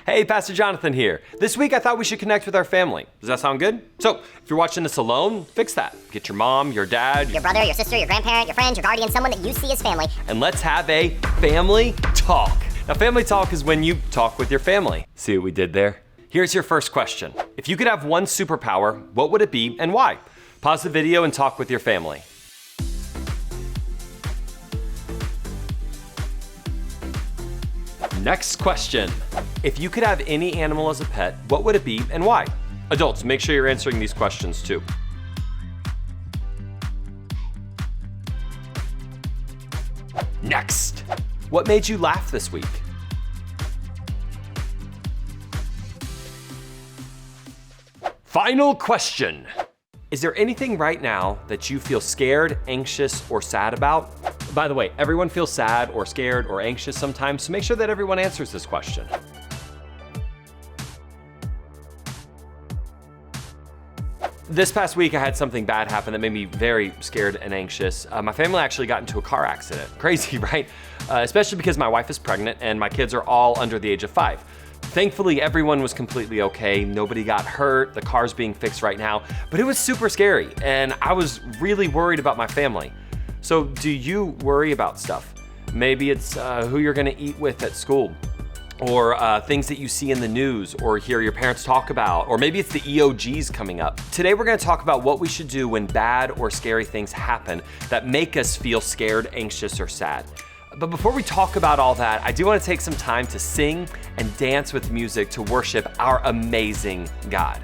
Hey, Pastor Jonathan here. This week I thought we should connect with our family. Does that sound good? So, if you're watching this alone, fix that. Get your mom, your dad, your brother, your sister, your grandparent, your friend, your guardian, someone that you see as family. And let's have a family talk. Now, family talk is when you talk with your family. See what we did there? Here's your first question. If you could have one superpower, what would it be and why? Pause the video and talk with your family. Next question. If you could have any animal as a pet, what would it be and why? Adults, make sure you're answering these questions too. Next. What made you laugh this week? Final question. Is there anything right now that you feel scared, anxious, or sad about? By the way, everyone feels sad or scared or anxious sometimes, so make sure that everyone answers this question. This past week, I had something bad happen that made me very scared and anxious. My family actually got into a car accident. Crazy, right? Especially because my wife is pregnant and my kids are all under the age of 5. Thankfully, everyone was completely okay. Nobody got hurt. The car's being fixed right now, but it was super scary and I was really worried about my family. So do you worry about stuff? Maybe it's who you're gonna eat with at school, or things that you see in the news or hear your parents talk about, or maybe it's the EOGs coming up. Today we're gonna talk about what we should do when bad or scary things happen that make us feel scared, anxious, or sad. But before we talk about all that, I do want to take some time to sing and dance with music to worship our amazing God.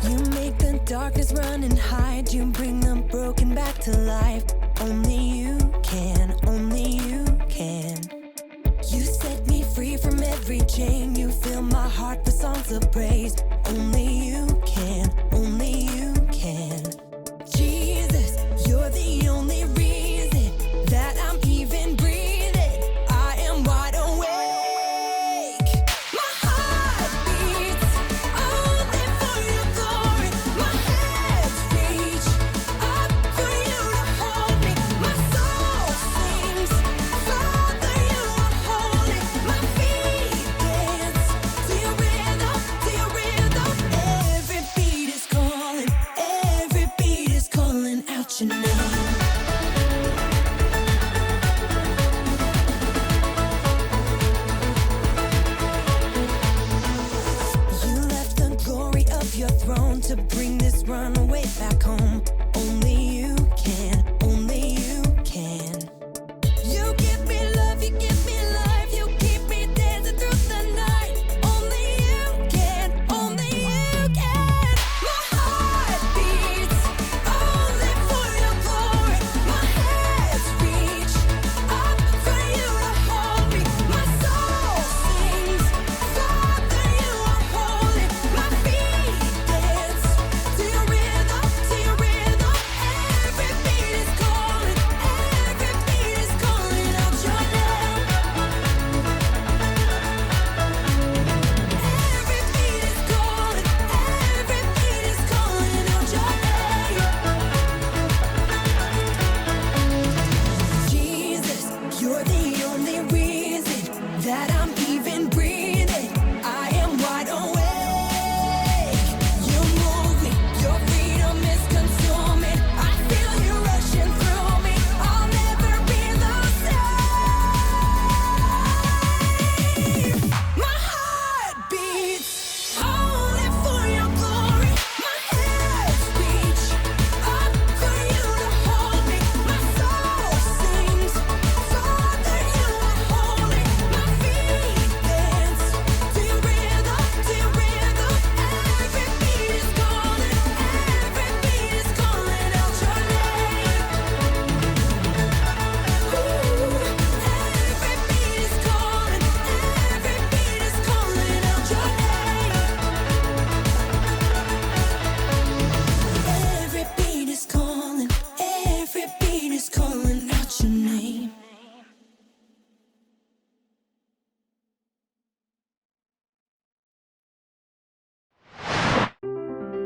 You make the darkness run and hide. You bring the broken back to life. Only you can, only you can. You set me free from every chain. You fill my heart with songs of praise. Only you can, only you can. Jesus, you're the only reason that I'm even breathing. I am wide awake. My heart beats only for your glory. My hands reach up for you to hold me. My soul sings, Father, you are holy. My feet dance to your rhythm, to your rhythm. Every beat is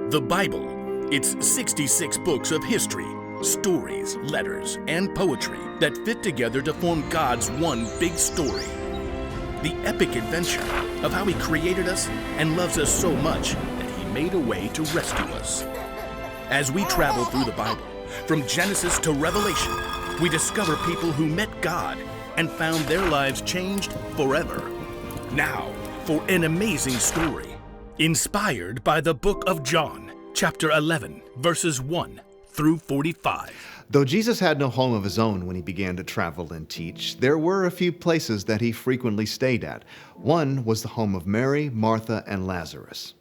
The Bible. It's 66 books of history, stories, letters, and poetry that fit together to form God's one big story. The epic adventure of how He created us and loves us so much that He made a way to rescue us. As we travel through the Bible, from Genesis to Revelation, we discover people who met God and found their lives changed forever. Now, for an amazing story, inspired by the book of John, chapter 11, verses 1 through 45. Though Jesus had no home of his own when he began to travel and teach, there were a few places that he frequently stayed at. One was the home of Mary, Martha, and Lazarus.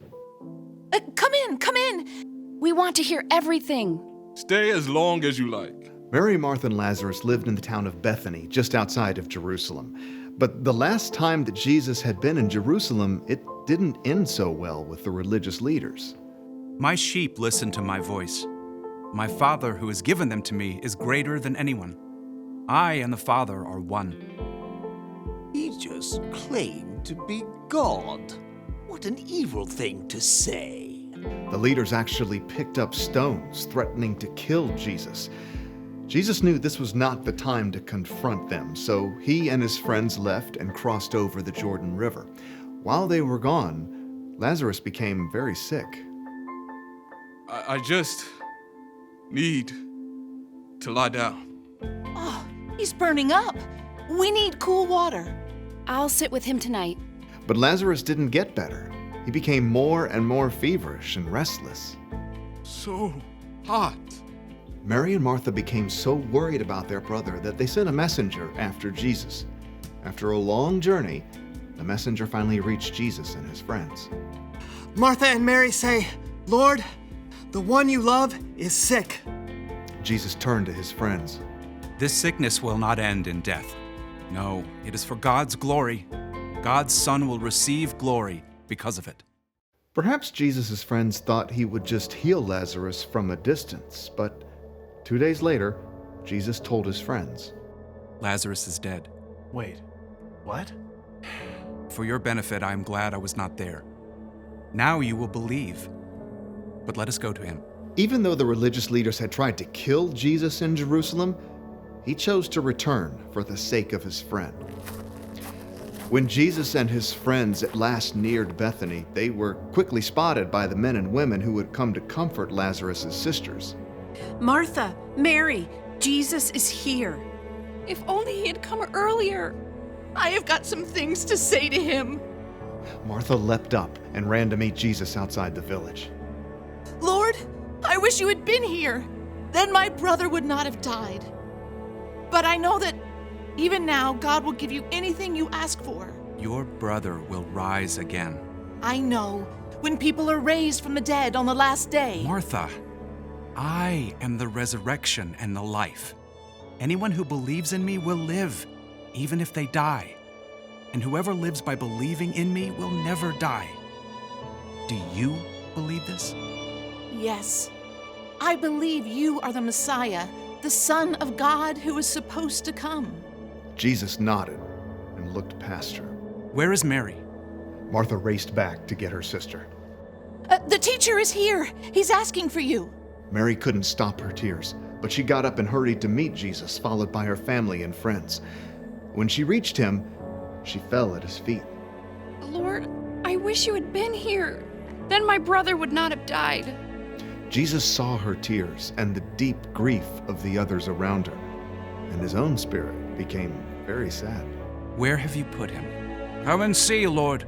Come in. We want to hear everything. Stay as long as you like. Mary, Martha, and Lazarus lived in the town of Bethany, just outside of Jerusalem. But the last time that Jesus had been in Jerusalem, it didn't end so well with the religious leaders. My sheep listen to my voice. My Father who has given them to me is greater than anyone. I and the Father are one. He just claimed to be God. What an evil thing to say. The leaders actually picked up stones, threatening to kill Jesus. Jesus knew this was not the time to confront them, so he and his friends left and crossed over the Jordan River. While they were gone, Lazarus became very sick. I just need to lie down. Oh, he's burning up. We need cool water. I'll sit with him tonight. But Lazarus didn't get better. He became more and more feverish and restless. So hot. Mary and Martha became so worried about their brother that they sent a messenger after Jesus. After a long journey, the messenger finally reached Jesus and his friends. Martha and Mary say, "Lord, the one you love is sick." Jesus turned to his friends. This sickness will not end in death. No, it is for God's glory. God's Son will receive glory because of it. Perhaps Jesus' friends thought he would just heal Lazarus from a distance, but 2 days later, Jesus told his friends, Lazarus is dead. Wait, what? For your benefit, I am glad I was not there. Now you will believe. But let us go to him. Even though the religious leaders had tried to kill Jesus in Jerusalem, he chose to return for the sake of his friend. When Jesus and his friends at last neared Bethany, they were quickly spotted by the men and women who had come to comfort Lazarus' sisters. Martha, Mary, Jesus is here. If only he had come earlier. I have got some things to say to him. Martha leapt up and ran to meet Jesus outside the village. Lord, I wish you had been here. Then my brother would not have died. But I know that even now, God will give you anything you ask for. Your brother will rise again. I know, when people are raised from the dead on the last day. Martha, I am the resurrection and the life. Anyone who believes in me will live, even if they die. And whoever lives by believing in me will never die. Do you believe this? Yes. I believe you are the Messiah, the Son of God who is supposed to come. Jesus nodded and looked past her. Where is Mary? Martha raced back to get her sister. The teacher is here. He's asking for you. Mary couldn't stop her tears, but she got up and hurried to meet Jesus, followed by her family and friends. When she reached him, she fell at his feet. Lord, I wish you had been here. Then my brother would not have died. Jesus saw her tears and the deep grief of the others around her, and his own spirit became very sad. Where have you put him? Come and see, Lord.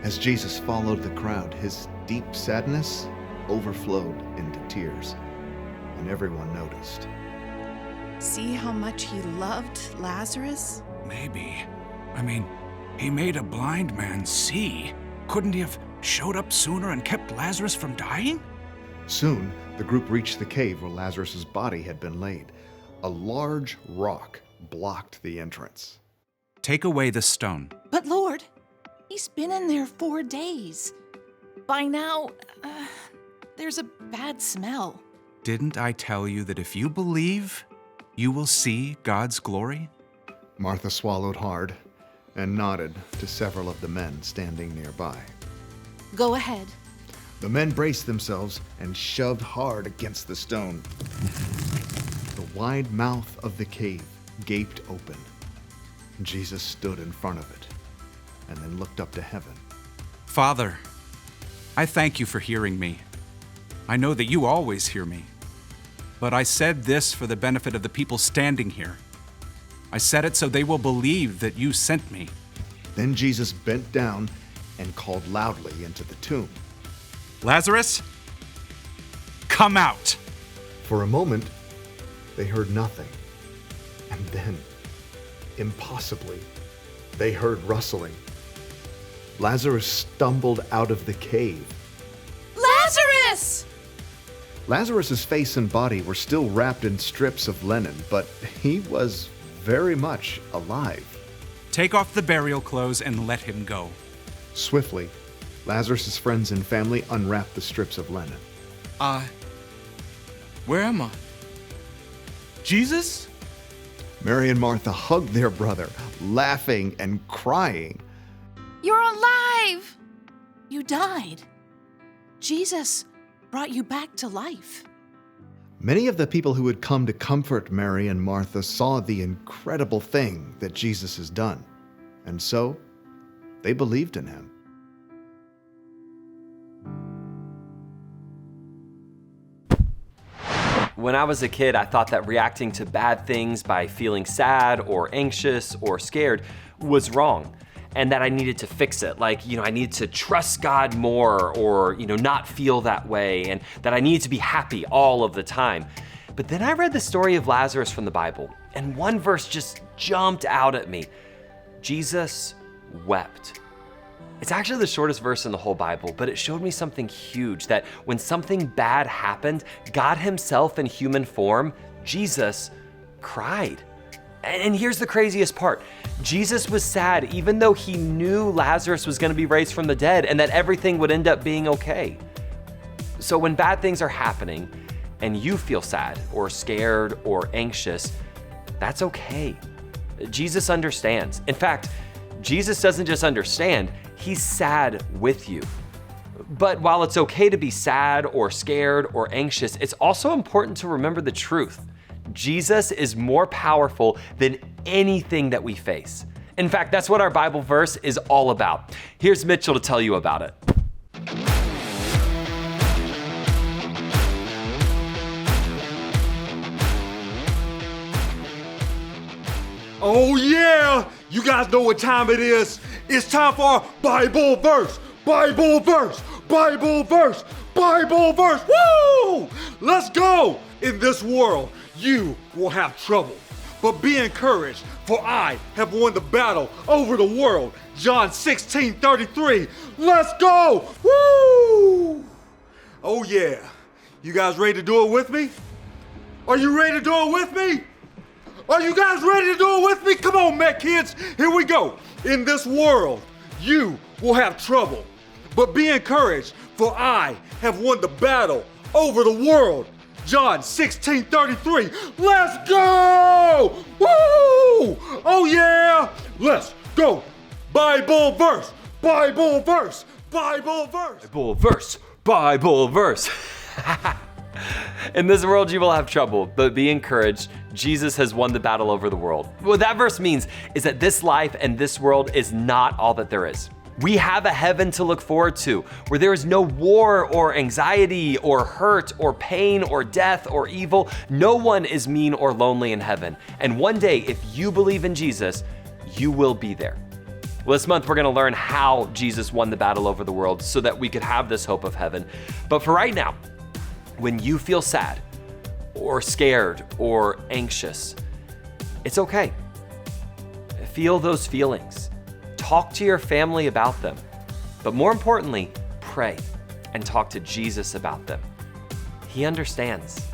As Jesus followed the crowd, his deep sadness overflowed into tears, and everyone noticed. See how much he loved Lazarus? Maybe. He made a blind man see. Couldn't he have showed up sooner and kept Lazarus from dying? Soon, the group reached the cave where Lazarus' body had been laid. A large rock blocked the entrance. Take away the stone. But Lord, he's been in there 4 days. By now, there's a bad smell. Didn't I tell you that if you believe, you will see God's glory? Martha swallowed hard and nodded to several of the men standing nearby. Go ahead. The men braced themselves and shoved hard against the stone. The wide mouth of the cave gaped open. Jesus stood in front of it and then looked up to heaven. Father, I thank you for hearing me. I know that you always hear me. But I said this for the benefit of the people standing here. I said it so they will believe that you sent me. Then Jesus bent down and called loudly into the tomb. Lazarus, come out! For a moment, they heard nothing. And then, impossibly, they heard rustling. Lazarus stumbled out of the cave. Lazarus! Lazarus's face and body were still wrapped in strips of linen, but he was very much alive. Take off the burial clothes and let him go. Swiftly, Lazarus's friends and family unwrapped the strips of linen. Where am I? Jesus? Mary and Martha hugged their brother, laughing and crying. You're alive! You died. Jesus brought you back to life. Many of the people who had come to comfort Mary and Martha saw the incredible thing that Jesus has done, and so they believed in him. When I was a kid, I thought that reacting to bad things by feeling sad or anxious or scared was wrong, and that I needed to fix it. Like, I needed to trust God more or, not feel that way, and that I needed to be happy all of the time. But then I read the story of Lazarus from the Bible, and one verse just jumped out at me. Jesus wept. It's actually the shortest verse in the whole Bible, but it showed me something huge, that when something bad happened, God himself in human form, Jesus, cried. And here's the craziest part. Jesus was sad even though he knew Lazarus was gonna be raised from the dead and that everything would end up being okay. So when bad things are happening and you feel sad or scared or anxious, that's okay. Jesus understands. In fact, Jesus doesn't just understand, he's sad with you. But while it's okay to be sad or scared or anxious, it's also important to remember the truth. Jesus is more powerful than anything that we face. In fact, that's what our Bible verse is all about. Here's Mitchell to tell you about it. Oh yeah! You guys know what time it is. It's time for our Bible verse. Bible verse. Bible verse. Bible verse. Woo! Let's go! In this world, you will have trouble. But be encouraged, for I have won the battle over the world. John 16:33. Let's go! Woo! Oh yeah. You guys ready to do it with me? Are you ready to do it with me? Are you guys ready to do it with me? Come on, MecKidz, here we go. In this world, you will have trouble, but be encouraged, for I have won the battle over the world. John 16:33. Let's go! Woo! Oh yeah! Let's go! Bible verse, Bible verse, Bible verse. Bible verse, Bible verse. In this world you will have trouble, but be encouraged. Jesus has won the battle over the world. What that verse means is that this life and this world is not all that there is. We have a heaven to look forward to, where there is no war or anxiety or hurt or pain or death or evil. No one is mean or lonely in heaven. And one day, if you believe in Jesus, you will be there. Well, this month we're gonna learn how Jesus won the battle over the world so that we could have this hope of heaven. But for right now, when you feel sad or scared or anxious, it's okay. Feel those feelings. Talk to your family about them. But more importantly, pray and talk to Jesus about them. He understands.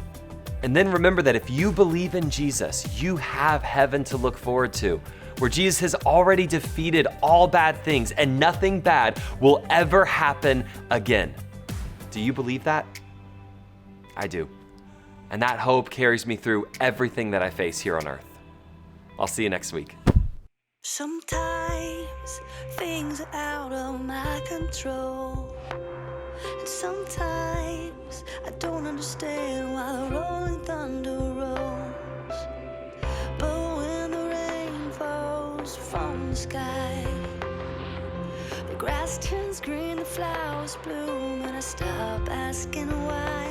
And then remember that if you believe in Jesus, you have heaven to look forward to, where Jesus has already defeated all bad things and nothing bad will ever happen again. Do you believe that? I do. And that hope carries me through everything that I face here on earth. I'll see you next week. Sometimes things are out of my control. And sometimes I don't understand why the rolling thunder rolls. But when the rain falls from the sky, the grass turns green, the flowers bloom, and I stop asking why.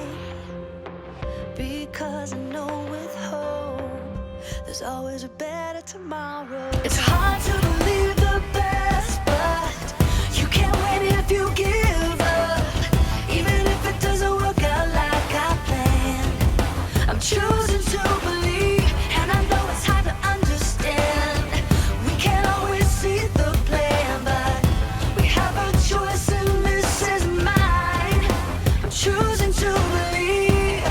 Because I know with hope there's always a better tomorrow. It's hard to believe the best, but you can't win if you give up. Even if it doesn't work out like I planned, I'm choosing to believe, and I know it's hard to understand. We can't always see the plan, but we have a choice and this is mine. I'm choosing to believe.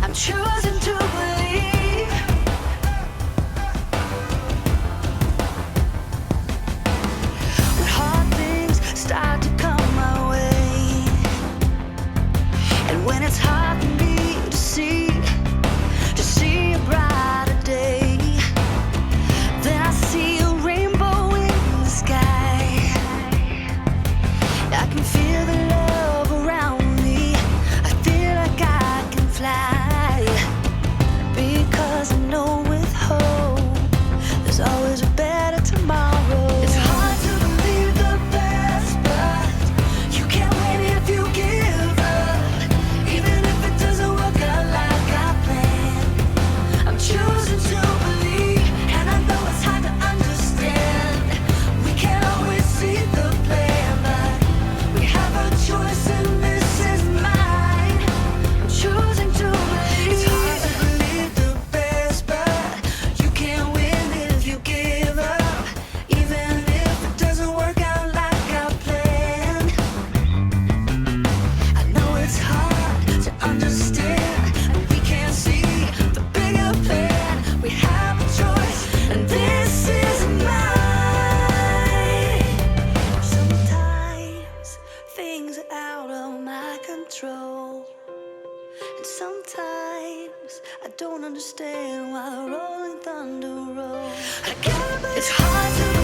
I'm choosing to believe. When hard things start to come my way, and when it's hard for me to see a brighter day, then I see a rainbow in the sky. I can feel the love around me. I feel like I can fly. Because I know with hope there's always a better tomorrow. It's hard to believe the best, but you can't win if you give up. Even if it doesn't work out like I planned, I'm choosing to believe, and I know it's hard to understand. We can't always see the plan, but we have a choice and this is mine. I'm choosing to believe. It's hard to believe the best, but you can't win if you give up. Even if it doesn't work out like I planned, I know it's hard to understand, and we can't see the bigger plan. We have a choice, and this is mine. Sometimes things are out of my control, and sometimes I don't understand why the rolling thunder rolls. It's hard to